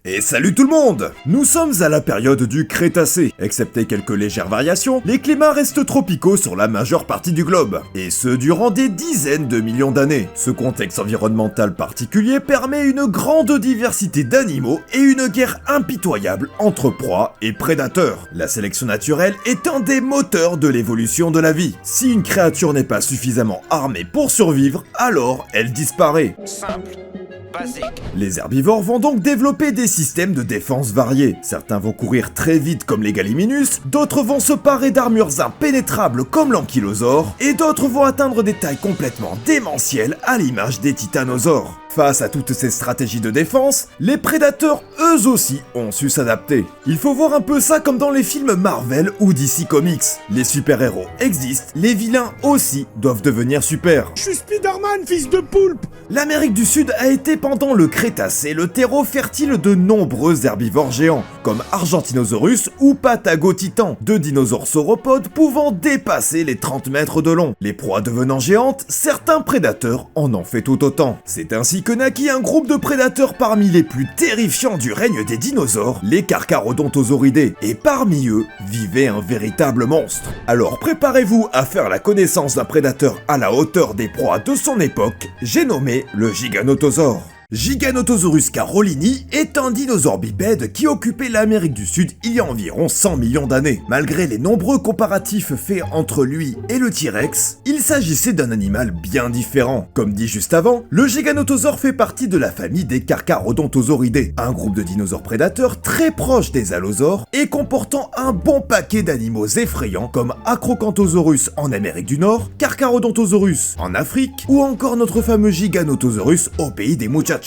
Et salut tout le monde! Nous sommes à la période du Crétacé. Excepté quelques légères variations, les climats restent tropicaux sur la majeure partie du globe. Et ce durant des dizaines de millions d'années. Ce contexte environnemental particulier permet une grande diversité d'animaux et une guerre impitoyable entre proies et prédateurs. La sélection naturelle est un des moteurs de l'évolution de la vie. Si une créature n'est pas suffisamment armée pour survivre, alors elle disparaît. Simple. Basique. Les herbivores vont donc développer des systèmes de défense variés. Certains vont courir très vite comme les gallimimus, d'autres vont se parer d'armures impénétrables comme l'ankylosaure, et d'autres vont atteindre des tailles complètement démentielles à l'image des titanosaures. Face à toutes ces stratégies de défense, les prédateurs eux aussi ont su s'adapter. Il faut voir un peu ça comme dans les films Marvel ou DC Comics. Les super-héros existent, les vilains aussi doivent devenir super. Je suis Spider-Man, fils de poulpe! L'Amérique du Sud a été pendant le Crétacé le terreau fertile de nombreux herbivores géants, comme Argentinosaurus ou Patagotitan, deux dinosaures sauropodes pouvant dépasser les 30 mètres de long. Les proies devenant géantes, certains prédateurs en ont fait tout autant. C'est ainsi que naquit un groupe de prédateurs parmi les plus terrifiants du règne des dinosaures, les Carcharodontosauridae, et parmi eux vivait un véritable monstre. Alors préparez-vous à faire la connaissance d'un prédateur à la hauteur des proies de son époque, j'ai nommé le Giganotosaure. Giganotosaurus carolini est un dinosaure bipède qui occupait l'Amérique du Sud il y a environ 100 millions d'années. Malgré les nombreux comparatifs faits entre lui et le T-Rex, il s'agissait d'un animal bien différent. Comme dit juste avant, le Giganotosaure fait partie de la famille des Carcharodontosauridae, un groupe de dinosaures prédateurs très proche des allosaures et comportant un bon paquet d'animaux effrayants comme Acrocanthosaurus en Amérique du Nord, Carcharodontosaurus en Afrique ou encore notre fameux Giganotosaurus au pays des muchachos.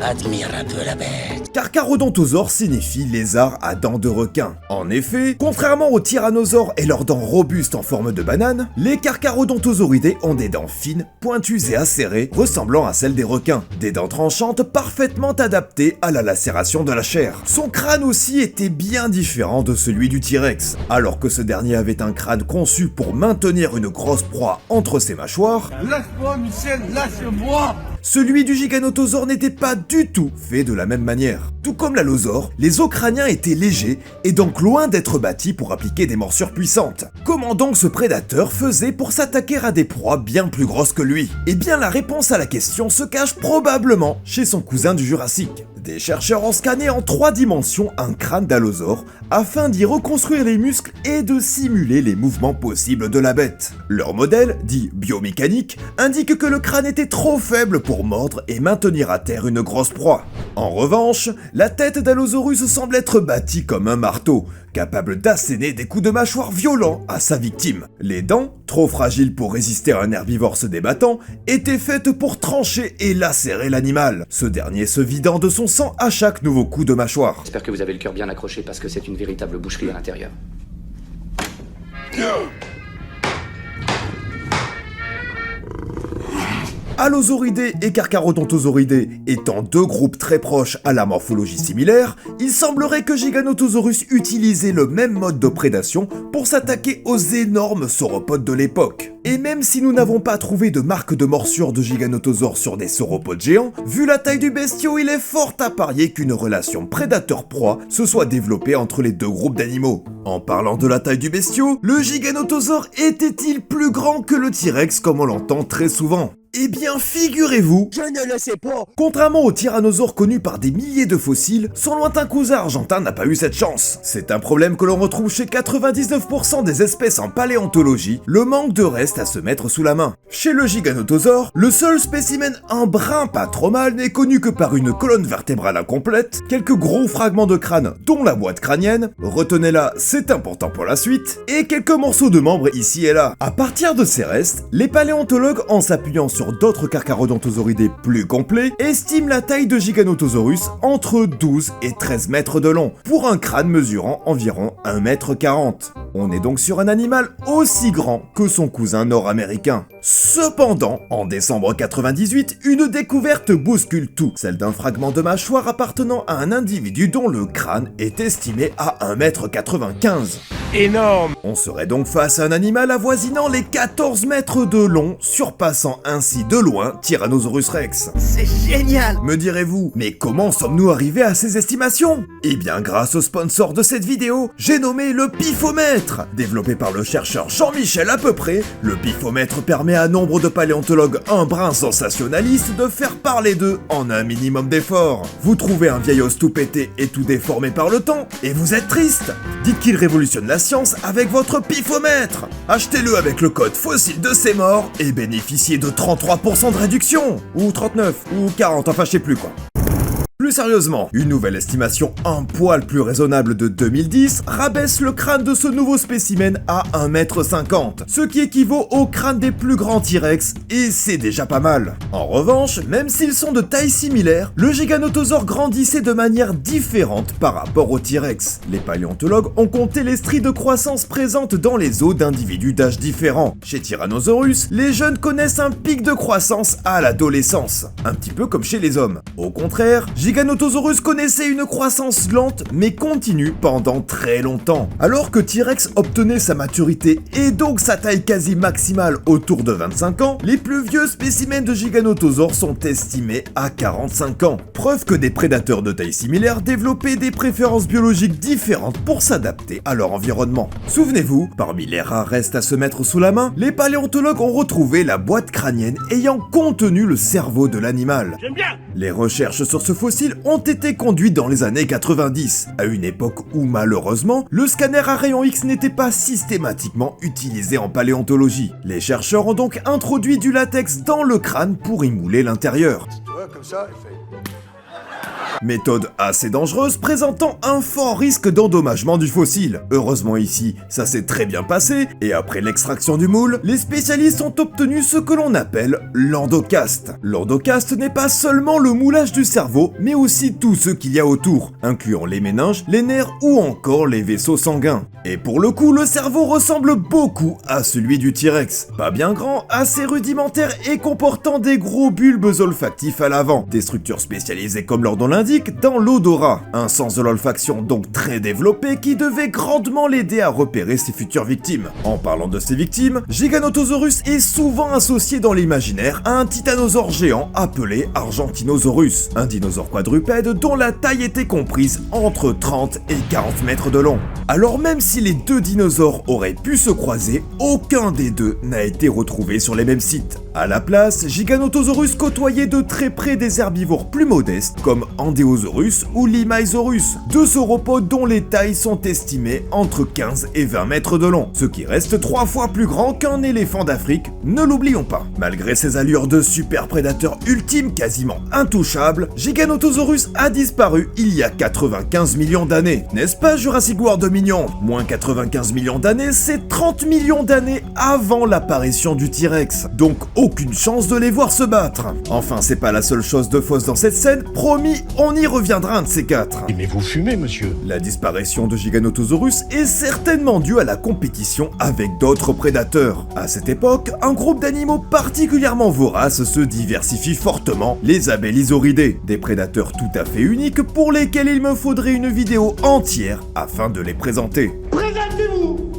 Admire un peu la bête. Carcharodontosaure signifie lézard à dents de requin. En effet, contrairement aux tyrannosaures et leurs dents robustes en forme de banane, les Carcharodontosauridae ont des dents fines, pointues et acérées, ressemblant à celles des requins. Des dents tranchantes parfaitement adaptées à la lacération de la chair. Son crâne aussi était bien différent de celui du T-Rex. Alors que ce dernier avait un crâne conçu pour maintenir une grosse proie entre ses mâchoires, Lâche-moi, Michel, lâche-moi! celui du Giganotosaure n'était pas du tout fait de la même manière. Tout comme l'allosaure, les os crâniens étaient légers et donc loin d'être bâtis pour appliquer des morsures puissantes. Comment donc ce prédateur faisait pour s'attaquer à des proies bien plus grosses que lui? Eh bien la réponse à la question se cache probablement chez son cousin du Jurassique. Des chercheurs ont scanné en 3 dimensions un crâne d'allosaure afin d'y reconstruire les muscles et de simuler les mouvements possibles de la bête. Leur modèle, dit biomécanique, indique que le crâne était trop faible pour mordre et maintenir à terre une grosse proie. En revanche, la tête d'Allosaurus semble être bâtie comme un marteau, capable d'asséner des coups de mâchoire violents à sa victime. Les dents, trop fragiles pour résister à un herbivore se débattant, étaient faites pour trancher et lacérer l'animal, ce dernier se vidant de son sang à chaque nouveau coup de mâchoire. J'espère que vous avez le cœur bien accroché parce que c'est une véritable boucherie à l'intérieur. Allosauridae et Carcharodontosauridae étant deux groupes très proches à la morphologie similaire, il semblerait que Giganotosaurus utilisait le même mode de prédation pour s'attaquer aux énormes sauropodes de l'époque. Et même si nous n'avons pas trouvé de marque de morsure de Giganotosaure sur des sauropodes géants, vu la taille du bestiau, il est fort à parier qu'une relation prédateur-proie se soit développée entre les deux groupes d'animaux. En parlant de la taille du bestiau, le Giganotosaure était-il plus grand que le T-Rex comme on l'entend très souvent ? Eh bien, figurez-vous, Je ne le sais pas! contrairement aux tyrannosaures connus par des milliers de fossiles, son lointain cousin argentin n'a pas eu cette chance. C'est un problème que l'on retrouve chez 99% des espèces en paléontologie, le manque de restes à se mettre sous la main. Chez le Giganotosaure, le seul spécimen un brin pas trop mal n'est connu que par une colonne vertébrale incomplète, quelques gros fragments de crâne, dont la boîte crânienne, retenez-la, c'est important pour la suite, et quelques morceaux de membres ici et là. À partir de ces restes, les paléontologues, en s'appuyant sur d'autres Carcharodontosauridae plus complets, estiment la taille de Giganotosaurus entre 12 et 13 mètres de long, pour un crâne mesurant environ 1,40 m. On est donc sur un animal aussi grand que son cousin nord-américain. Cependant, en décembre 98, une découverte bouscule tout, celle d'un fragment de mâchoire appartenant à un individu dont le crâne est estimé à 1,95 m. énorme. On serait donc face à un animal avoisinant les 14 mètres de long, surpassant ainsi de loin Tyrannosaurus Rex. C'est génial. Me direz-vous, mais comment sommes-nous arrivés à ces estimations? Eh bien grâce au sponsor de cette vidéo, j'ai nommé le Pifomètre. Développé par le chercheur Jean-Michel à peu près, le Pifomètre permet à nombre de paléontologues un brin sensationnaliste de faire parler d'eux en un minimum d'effort. Vous trouvez un vieil os tout pété et tout déformé par le temps, et vous êtes triste. Dites qu'il révolutionne la science avec votre Pifomètre. Achetez-le avec le code fossile de ses morts et bénéficiez de 33% de réduction. Ou 39, ou 40, enfin je sais plus quoi. Plus sérieusement, une nouvelle estimation un poil plus raisonnable de 2010 rabaisse le crâne de ce nouveau spécimen à 1,50 m, ce qui équivaut au crâne des plus grands T-Rex, et c'est déjà pas mal. En revanche, même s'ils sont de taille similaire, le Giganotosaure grandissait de manière différente par rapport au T-Rex. Les paléontologues ont compté les stries de croissance présentes dans les os d'individus d'âge différents. Chez Tyrannosaurus, les jeunes connaissent un pic de croissance à l'adolescence, un petit peu comme chez les hommes. Au contraire, Giganotosaurus connaissait une croissance lente mais continue pendant très longtemps. Alors que T-Rex obtenait sa maturité et donc sa taille quasi maximale autour de 25 ans, les plus vieux spécimens de Giganotosaures sont estimés à 45 ans. Preuve que des prédateurs de taille similaire développaient des préférences biologiques différentes pour s'adapter à leur environnement. Souvenez-vous, parmi les rares restes à se mettre sous la main, les paléontologues ont retrouvé la boîte crânienne ayant contenu le cerveau de l'animal. J'aime bien. Les recherches sur ce fossile ont été conduites dans les années 90, à une époque où malheureusement, le scanner à rayon X n'était pas systématiquement utilisé en paléontologie. Les chercheurs ont donc introduit du latex dans le crâne pour y mouler l'intérieur. Ouais, comme ça, il fait... Méthode assez dangereuse présentant un fort risque d'endommagement du fossile. Heureusement ici, ça s'est très bien passé, et après l'extraction du moule, les spécialistes ont obtenu ce que l'on appelle l'endocaste. L'endocaste n'est pas seulement le moulage du cerveau, mais aussi tout ce qu'il y a autour, incluant les méninges, les nerfs ou encore les vaisseaux sanguins. Et pour le coup, le cerveau ressemble beaucoup à celui du T-Rex. Pas bien grand, assez rudimentaire et comportant des gros bulbes olfactifs à l'avant, des structures spécialisées comme leur nom l'indique, dans l'odorat, un sens de l'olfaction donc très développé qui devait grandement l'aider à repérer ses futures victimes. En parlant de ses victimes, Giganotosaurus est souvent associé dans l'imaginaire à un titanosaure géant appelé Argentinosaurus, un dinosaure quadrupède dont la taille était comprise entre 30 et 40 mètres de long. Alors même si les deux dinosaures auraient pu se croiser, aucun des deux n'a été retrouvé sur les mêmes sites. À la place, Giganotosaurus côtoyait de très près des herbivores plus modestes comme Andeosaurus ou Limaesaurus, deux sauropodes dont les tailles sont estimées entre 15 et 20 mètres de long, ce qui reste 3 fois plus grand qu'un éléphant d'Afrique, ne l'oublions pas. Malgré ses allures de super prédateur ultime quasiment intouchable, Giganotosaurus a disparu il y a 95 millions d'années. N'est-ce pas Jurassic World Dominion? Moins 95 millions d'années, c'est 30 millions d'années avant l'apparition du T-Rex, donc aucune chance de les voir se battre. Enfin, c'est pas la seule chose de fausse dans cette scène, promis, on y reviendra un de ces quatre. Mais vous fumez, monsieur. La disparition de Giganotosaurus est certainement due à la compétition avec d'autres prédateurs. À cette époque, un groupe d'animaux particulièrement voraces se diversifie fortement, les Abelisauridae, des prédateurs tout à fait uniques pour lesquels il me faudrait une vidéo entière afin de les présenter. Présentez-vous.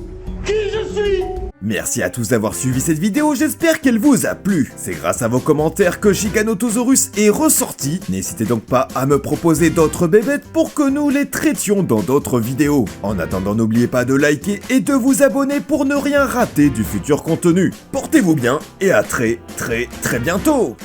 Qui je suis? Merci à tous d'avoir suivi cette vidéo, j'espère qu'elle vous a plu. C'est grâce à vos commentaires que Giganotosaurus est ressorti. N'hésitez donc pas à me proposer d'autres bébêtes pour que nous les traitions dans d'autres vidéos. En attendant, n'oubliez pas de liker et de vous abonner pour ne rien rater du futur contenu. Portez-vous bien et à très bientôt.